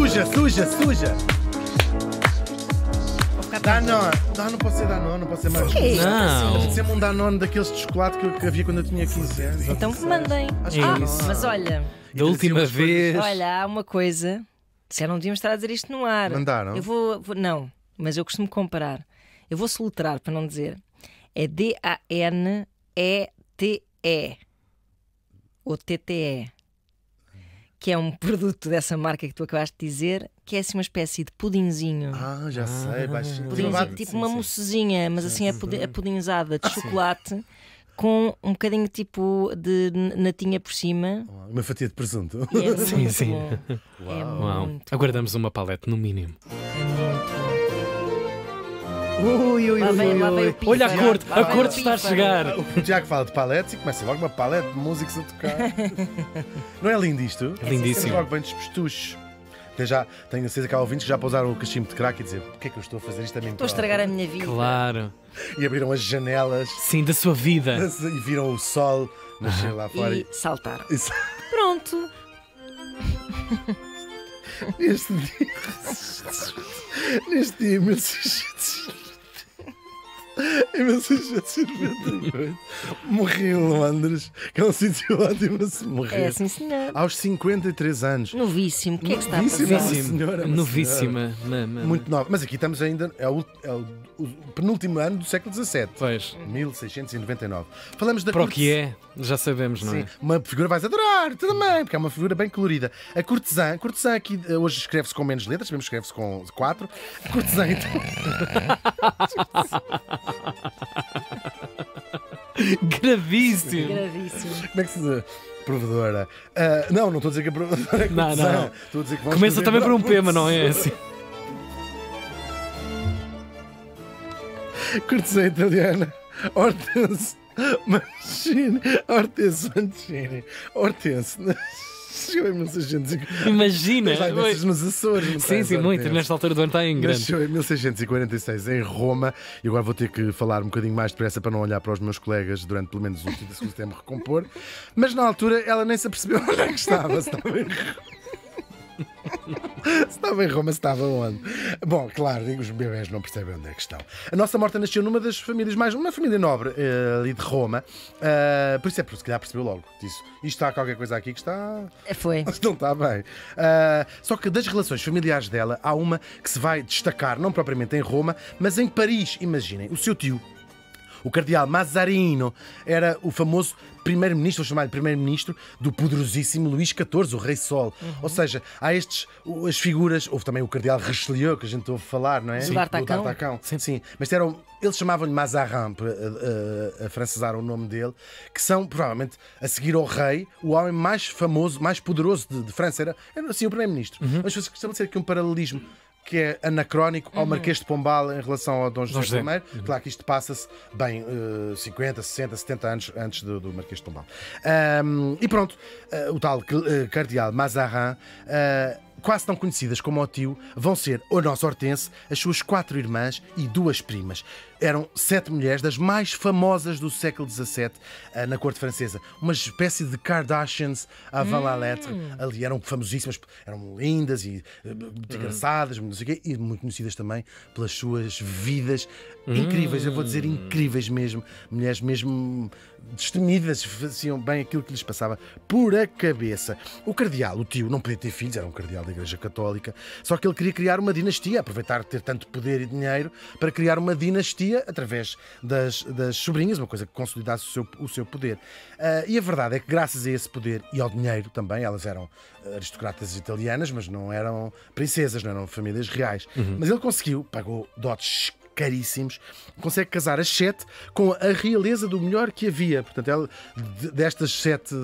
Suja, suja, suja. Danone. Não pode ser Danone, não pode ser mais. Não. Sempre um Danone daqueles de chocolate que havia quando eu tinha 15 anos. Então mandem. Isso. Mas olha, Da última vez. olha, há uma coisa. Se não devíamos estar a dizer isto no ar. Mandaram? Eu vou. Não, mas eu costumo comparar. Eu vou soletrar para não dizer. É DANETE. Ou TTE. Que é um produto dessa marca que tu acabaste de dizer, que é assim uma espécie de pudinzinho. Ah, já sei, baixinho. Pudinzinho, tipo uma moussezinha, mas assim apudinzada de chocolate, com um bocadinho tipo de natinha por cima. Uma fatia de presunto. E é muito Sim, sim. bom. É Uau. muito Aguardamos uma palete, no mínimo. Ui, ui, Olha a corte, a corte está a chegar. O Tiago fala de paletes e começa logo uma palete de músicos a tocar. Não é lindo isto? É lindíssimo. É logo bem despestucho. Até já tenho a certeza que há ouvintes que já pousaram o cachimbo de crack e dizer: o que é que eu estou a fazer? Isto também Estou a estragar a minha vida. Claro. E abriram as janelas Sim, da sua vida. e viram o sol nascer lá fora. E saltaram. Isso. Pronto. Neste dia, 1698, morri em Londres, que é um sítio ótimo a se morrer. É sim, senhor. Aos 53 anos. Novíssimo. O que é que está a Novíssimo. passar? Uma senhora, uma Novíssima. Muito nova. Mas aqui estamos ainda. É o penúltimo ano do século XVII. Pois. 1699. Falamos da Para o corte- que é, já sabemos, não Sim, é? uma figura vais adorar também, porque é uma figura bem colorida. A cortesã aqui hoje escreve-se com menos letras, mesmo escreve-se com 4. A cortesã, então. Gravíssimo. Gravíssimo. Como é que se diz? Provedora. Não estou a dizer que a provedora é Não, cortesã. não. Estou a dizer que vão Começa escrever também por um para pema, não é? Assim. Cortesã italiana. Hortense Mancini. Hortense Mancini. Hortense. Chegou em 1640. Imagina. Mas há imensas nos Açores. não Sim, tens sim, muito. Hortense. Nesta altura do ano está em grande. Nasceu em 1646 em Roma e agora vou ter que falar um bocadinho mais depressa para não olhar para os meus colegas durante pelo menos uns 30 segundos até me recompor. Mas na altura ela nem se apercebeu onde é que estava. Se estava em Roma. Se estava em Roma, se estava onde? Bom, claro, os bebés não percebem onde é que estão. A nossa morta nasceu numa das famílias uma família nobre ali de Roma. Por isso se calhar percebeu logo. Disse, isto está qualquer coisa aqui que está. Foi. Não está bem. Só que das relações familiares dela, há uma que se vai destacar, não propriamente em Roma, mas em Paris. Imaginem, o seu tio, o cardeal Mazarino, era o famoso primeiro-ministro, vou chamar-lhe primeiro-ministro, do poderosíssimo Luís XIV, o Rei Sol. Ou seja, há as figuras, houve também o cardeal Richelieu, que a gente ouve falar, não é? Sim. D'Artagnan. O D'Artagnan. Sim. Mas eles chamavam-lhe Mazarin, a francesar o nome dele, que são, provavelmente, a seguir ao rei, o homem mais famoso, mais poderoso de França. Era assim, o primeiro-ministro. Mas estabelecer aqui um paralelismo que é anacrónico ao Marquês de Pombal em relação ao Dom José I. Claro que isto passa-se bem 50, 60, 70 anos antes do Marquês de Pombal. E pronto, o tal cardeal Mazarin, quase tão conhecidas como o tio, vão ser a nossa Hortense, as suas 4 irmãs e 2 primas. Eram 7 mulheres das mais famosas do século XVII na corte francesa. Uma espécie de Kardashians avant la lettre. Ali eram famosíssimas, eram lindas e muito engraçadas, não sei o quê, e muito conhecidas também pelas suas vidas incríveis, eu vou dizer incríveis mesmo. Mulheres mesmo destemidas, faziam bem aquilo que lhes passava por a cabeça. O cardeal, o tio, não podia ter filhos, era um cardeal da Igreja Católica, só que ele queria criar uma dinastia, aproveitar de ter tanto poder e dinheiro para criar uma dinastia através das sobrinhas, uma coisa que consolidasse o seu poder. E a verdade é que graças a esse poder e ao dinheiro também, elas eram aristocratas italianas, mas não eram princesas, não eram famílias reais. Mas ele conseguiu, pagou dotes caríssimos, consegue casar as 7 com a realeza do melhor que havia. Portanto, ela, destas 7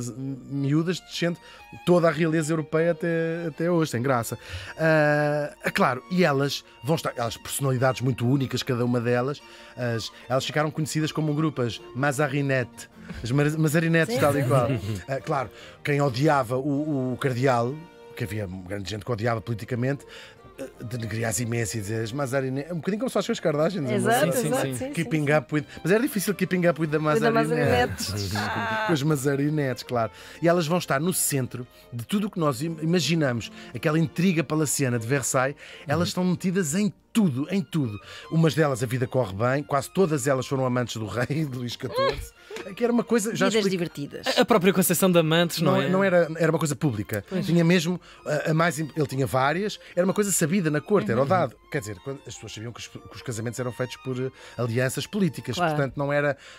miúdas, descende toda a realeza europeia até hoje, sem graça. Claro, e elas vão estar, personalidades muito únicas, cada uma delas. Elas ficaram conhecidas como um grupo, as Mazarinette. As Mazarinettes, tal e qual. Claro, quem odiava o cardeal, que havia grande gente que odiava politicamente, denegrir as imensas e dizer as Mazarinette, um bocadinho como se faz com as Kardashians. Exato, Sim, sim, exato. sim. Sim, Keeping sim. up with. Mas era difícil keeping up with the Mazarinettes. Com as Mazarinettes, claro. E elas vão estar no centro de tudo o que nós imaginamos, aquela intriga palaciana de Versailles, elas estão metidas em tudo, em tudo. Umas delas a vida corre bem, quase todas elas foram amantes do rei, de Luís XIV. Que era uma coisa. Já Vidas explico. divertidas. A própria Conceição de Amantes, não é? Não era uma coisa pública. Tinha mesmo a mais. Ele tinha várias, era uma coisa sabida na corte, era o dado. Quer dizer, as pessoas sabiam que os casamentos eram feitos por alianças políticas, Claro. portanto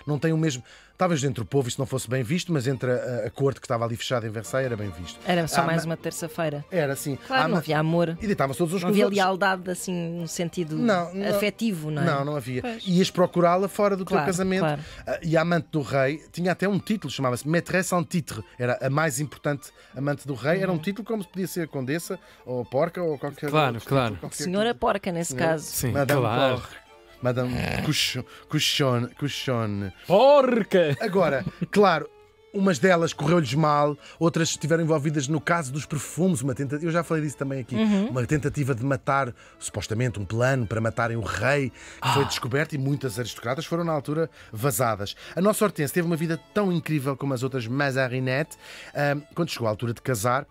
não tem o mesmo. Talvez entre o povo isso não fosse bem visto, mas entre a corte que estava ali fechada em Versailles era bem visto. Era só Ah, mais mas- uma terça-feira. Era assim. Claro, não havia amor. E deitavam-se todos uns Não com os havia outros. lealdade assim, no sentido Não, afetivo, não é? Não havia. Pois. Ias procurá-la fora do teu Claro, casamento. claro. E a amante do rei tinha até um título, chamava-se Maîtresse en titre. Era a mais importante amante do rei. Era um título como podia ser condessa ou porca ou qualquer Claro, outro claro. título, qualquer Senhora porca, nesse caso. Sim, Madame claro. Porre. Madame Cuchonne. Porca! Agora, claro, umas delas correu-lhes mal, outras estiveram envolvidas no caso dos perfumes, eu já falei disso também aqui, uma tentativa de matar, supostamente um plano para matarem o rei, que foi descoberto e muitas aristocratas foram na altura vazadas. A nossa Hortense teve uma vida tão incrível como as outras Mazarinette, quando chegou à altura de casar,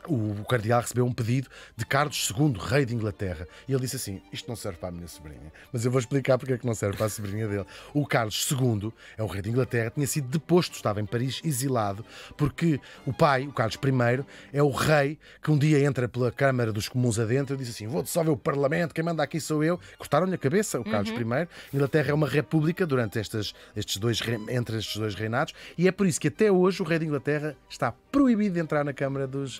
o cardeal recebeu um pedido de Carlos II, rei de Inglaterra. E ele disse assim: isto não serve para a minha sobrinha. Mas eu vou explicar porque é que não serve para a sobrinha dele. O Carlos II, é o rei de Inglaterra, tinha sido deposto, estava em Paris exilado, porque o pai, o Carlos I, é o rei que um dia entra pela Câmara dos Comuns adentro e diz assim: vou dissolver o Parlamento, quem manda aqui sou eu. Cortaram-lhe a cabeça, o Carlos I. Inglaterra é uma república durante entre estes dois reinados, e é por isso que até hoje o rei de Inglaterra está proibido de entrar na Câmara dos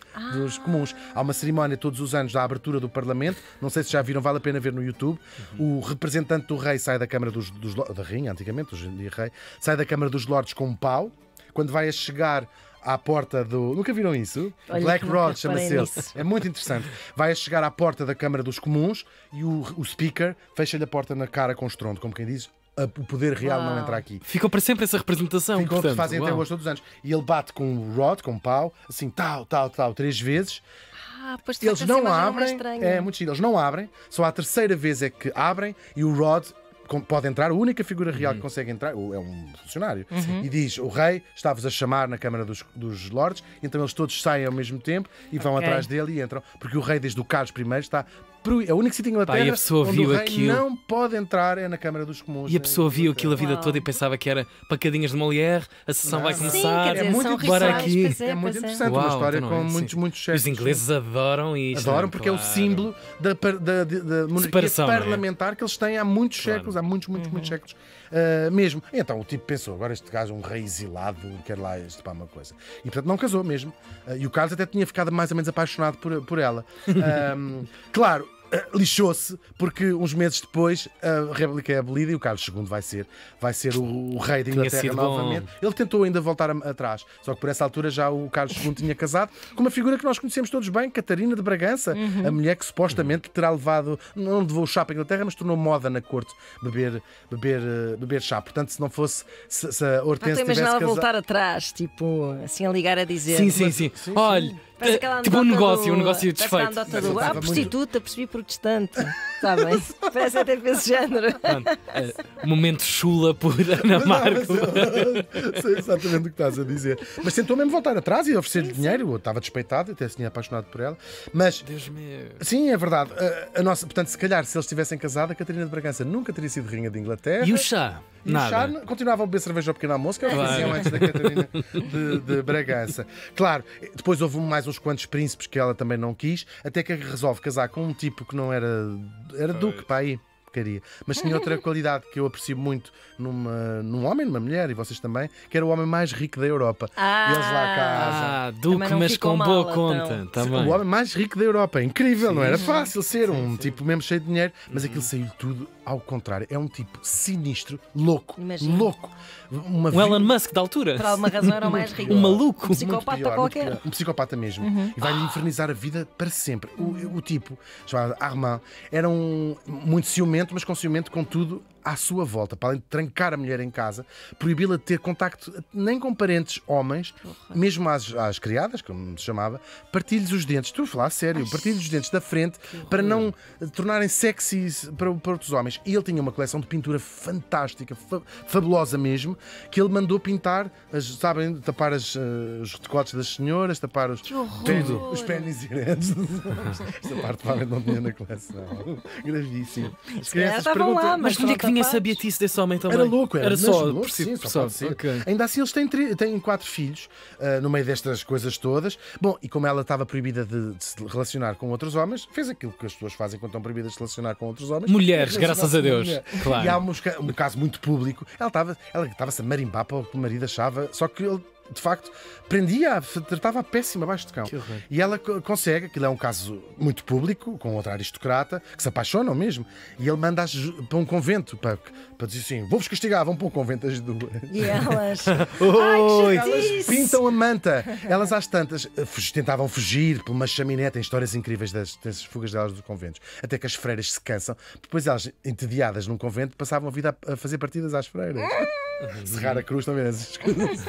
Comuns. Há uma cerimónia todos os anos da abertura do Parlamento, não sei se já viram, vale a pena ver no YouTube. O representante do rei sai da Câmara da Rainha, antigamente, hoje em dia rei, sai da Câmara dos Lordes com um pau. Quando vai a chegar à porta do... Nunca viram isso? Olha, Black que nunca Rod chama-se reparei ele. nisso. É muito interessante. Vai a chegar à porta da Câmara dos Comuns e o speaker fecha-lhe a porta na cara com estrondo, como quem diz: o poder real não Uau. entra aqui. Ficou para sempre essa representação. Ficou o que portanto, fazem até uau. hoje todos os anos. E ele bate com o rod, com o pau, assim, tal, 3 vezes. Pois de Eles facto, essa não imagem é abrem, estranha. é muito giro, eles não abrem, só à terceira vez é que abrem e o Rod pode entrar, a única figura real que consegue entrar é um funcionário, e diz: o rei está-vos a chamar na Câmara dos Lordes, então eles todos saem ao mesmo tempo e vão Ok. atrás dele e entram, porque o rei, desde o Carlos I, está. É o único sítio em Pá, Inglaterra e a pessoa onde viu o rei aquilo. não pode entrar é na Câmara dos Comuns. E a pessoa viu aquilo a vida Uau. toda e pensava que era pacadinhas de Molière, a sessão vai Não. Sim, começar. quer dizer, É muito são interessante. Bora rituais, aqui. pois É muito pois interessante, Uau, uma história então não é? com Sim, muitos, sim. muitos E chefes. os ingleses adoram isto. Adoram porque é o claro. símbolo da monarquia Separação, não é? parlamentar que eles têm há muitos Claro. séculos, há muitos séculos mesmo. Então o tipo pensou: agora este gajo é um rei exilado, quer lá este para uma coisa. E portanto não casou mesmo. E o Carlos até tinha ficado mais ou menos apaixonado por ela. Claro. Lixou-se porque uns meses depois a República é abolida e o Carlos II vai ser o rei de Inglaterra sido novamente. Ele tentou ainda voltar atrás, só que por essa altura já o Carlos II tinha casado com uma figura que nós conhecemos todos bem, Catarina de Bragança, a mulher que supostamente terá levado, não levou o chá para a Inglaterra, mas tornou moda na corte beber chá. Portanto, se não fosse, se a Não Hortense estou a tivesse imaginar casado. voltar atrás, tipo, assim a ligar a dizer. Sim, sim, sim. Olha, Parece aquela tipo um anedota negócio parece aquela desfeito. anedota do Mas eu prostituta, percebi protestante. Sabem? Parece até para esse género. Momento chula por Ana Marco. Sei exatamente o que estás a dizer. Mas tentou mesmo voltar atrás e oferecer-lhe dinheiro. Eu estava despeitado, até se tinha apaixonado por ela. Mas, Deus meu. sim, é verdade. Portanto, se calhar, se eles tivessem casado, a Catarina de Bragança nunca teria sido rainha de Inglaterra. E o chá? E o chá Nada. continuava a beber cerveja ao pequeno almoço, que era o que Claro. faziam antes da Catarina de Bragança. Claro, depois houve mais uns quantos príncipes que ela também não quis, até que resolve casar com um tipo que não era duque, para aí. Porcaria. Mas tinha outra qualidade que eu aprecio muito num homem, numa mulher, e vocês também, que era o homem mais rico da Europa. Ah. Eles lá casam. Ah, Também Duque, não mas ficou com mal, boa então. conta. Tá O bem. homem mais rico da Europa. Incrível, não era fácil ser tipo mesmo cheio de dinheiro, mas aquilo saiu tudo ao contrário. É um tipo sinistro, louco, Imagino. louco. O Elon Musk da altura. Por alguma razão era o mais rico. Um maluco. Um psicopata Muito qualquer. pior. Um psicopata mesmo. E vai-lhe infernizar a vida para sempre. O tipo, chamado Armand, era muito ciumento, mas com ciumento com tudo à sua volta, para além de trancar a mulher em casa, proibi-la de ter contacto nem com parentes homens, mesmo às criadas, como se chamava, partilhe-lhes os dentes. Estou a falar a sério, partilhe-lhes os dentes da frente para não tornarem sexys para outros homens. E ele tinha uma coleção de pintura fantástica, fabulosa mesmo, que ele mandou pintar, sabem, tapar os decotes das senhoras, tapar os pênis grandes. Esta parte provavelmente não tinha na coleção. Gravíssimo. As crianças estavam lá, Mas onde é que vinha essa beatice desse homem também? Era louco, era só louco, por si, sim, por só só. pode ser. Ok. Ainda assim, eles têm 4 filhos no meio destas coisas todas. Bom, e como ela estava proibida de se relacionar com outros homens, fez aquilo que as pessoas fazem quando estão proibidas de se relacionar com outros homens. Mulheres, graças a Relacionar-se com Deus. mulher. Claro. E há um caso muito público. Ela estava-se a marimbar para o que o marido achava, só que ele, de facto, prendia, tratava-a péssima abaixo de cão. Que horror. E ela consegue, aquilo é um caso muito público, com outra aristocrata, que se apaixonam mesmo, e ele manda-as para um convento, para dizer assim: vou-vos castigar, vão para um convento as duas. E elas. Oi. Ai, que chatice! Pintam a manta. Elas às tantas tentavam fugir por uma chaminé. Tem histórias incríveis dessas fugas delas dos conventos. Até que as freiras se cansam. Depois elas, entediadas num convento, passavam a vida a fazer partidas às freiras. Serrar a cruz, estão a ver essas coisas.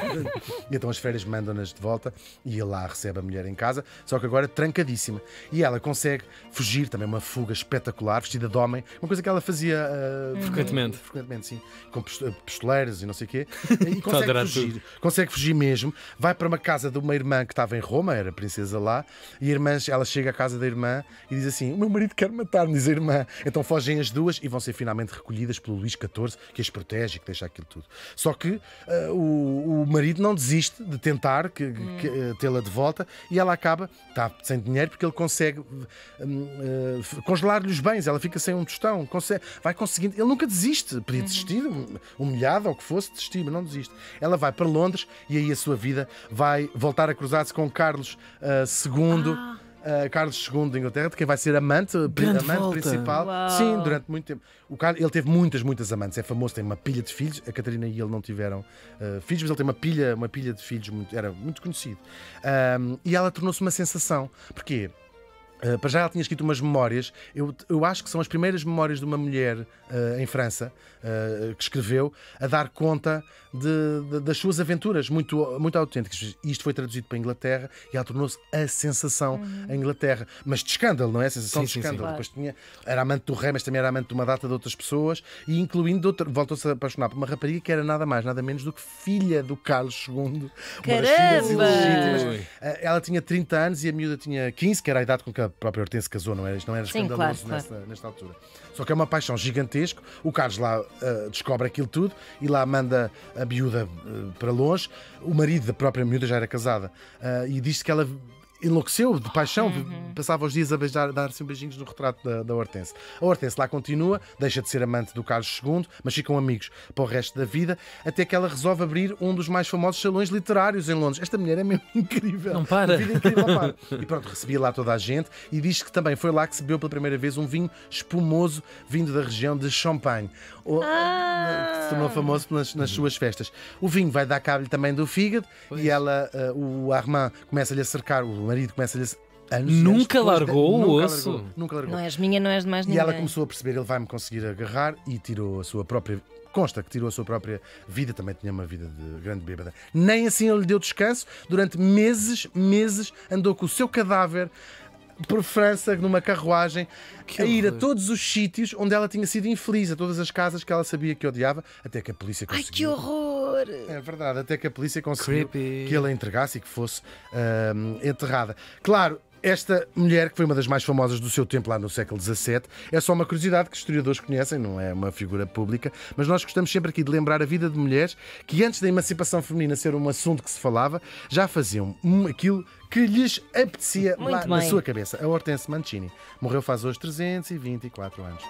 E então as freiras mandam-nas de volta e ele lá recebe a mulher em casa, só que agora trancadíssima. E ela consegue fugir, também uma fuga espetacular, vestida de homem, uma coisa que ela fazia frequentemente, sim, com pistoleiros e não sei o quê. E consegue fugir mesmo. Vai para uma casa de uma irmã que estava em Roma, era princesa lá, e ela chega à casa da irmã e diz assim: o meu marido quer matar-me, diz a irmã. Então fogem as duas e vão ser finalmente recolhidas pelo Luís XIV, que as protege e que deixa aquilo tudo. Só que o marido não desiste de tentar tê-la de volta e ela está sem dinheiro porque ele consegue congelar-lhe os bens, ela fica sem um tostão, vai conseguindo, ele nunca desiste, podia desistir, humilhada ou o que fosse, desistir, mas não desiste. Ela vai para Londres e aí a sua vida vai voltar a cruzar-se com Carlos II. Carlos II de Inglaterra, de quem vai ser amante principal. Uau. Sim, durante muito tempo. Ele teve muitas amantes, é famoso, tem uma pilha de filhos. A Catarina e ele não tiveram filhos, mas ele tem uma pilha de filhos, era muito conhecido. E ela tornou-se uma sensação. Porquê? Para já ela tinha escrito umas memórias, eu acho que são as primeiras memórias de uma mulher em França que escreveu a dar conta das suas aventuras muito, muito autênticas. Isto foi traduzido para a Inglaterra e ela tornou-se a sensação em Inglaterra, mas de escândalo, não é? A sensação de escândalo. Claro. Depois era amante do rei, mas também era amante de uma data de outras pessoas e incluindo voltou-se a apaixonar por uma rapariga que era nada mais, nada menos do que filha do Carlos II. Uma das filhas ilegítimas. Ela tinha 30 anos e a miúda tinha 15, que era a idade com que a própria Hortense casou, não era? Isto não era escandaloso. Claro. Nesta altura. Só que é uma paixão gigantesca. O Carlos lá descobre aquilo tudo e lá manda a miúda para longe. O marido da própria miúda já era casada e diz que ela enlouqueceu de paixão, passava os dias a dar-se beijinhos no retrato da Hortense. A Hortense lá continua, deixa de ser amante do Carlos II, mas ficam amigos para o resto da vida, até que ela resolve abrir um dos mais famosos salões literários em Londres. Esta mulher é mesmo incrível. Não para. Uma vida incrível, não para. E pronto, recebia lá toda a gente e diz que também foi lá que se bebeu pela primeira vez um vinho espumoso vindo da região de Champagne, que se tornou famoso nas suas festas. O vinho vai dar cabo também do fígado e ela, o Armand, começa-lhe a cercar, o marido começa-lhe a Nunca largou o osso. Nunca largou. Não és minha, não és de mais E ninguém. ela começou a perceber, ele vai-me conseguir agarrar e tirou a sua própria. Consta que tirou a sua própria vida, também tinha uma vida de grande bêbada. Nem assim ele lhe deu descanso. Durante meses andou com o seu cadáver por França, numa carruagem, a ir a todos os sítios onde ela tinha sido infeliz, a todas as casas que ela sabia que odiava, até que a polícia Ai, conseguiu. que horror! É verdade, até que a polícia conseguiu Creepy. que ele a entregasse e que fosse enterrada. Claro, esta mulher, que foi uma das mais famosas do seu tempo lá no século XVII, é só uma curiosidade que os historiadores conhecem, não é uma figura pública, mas nós gostamos sempre aqui de lembrar a vida de mulheres que antes da emancipação feminina ser um assunto que se falava, já faziam aquilo que lhes apetecia Muito lá na bem. sua cabeça. A Hortense Mancini morreu faz hoje 324 anos.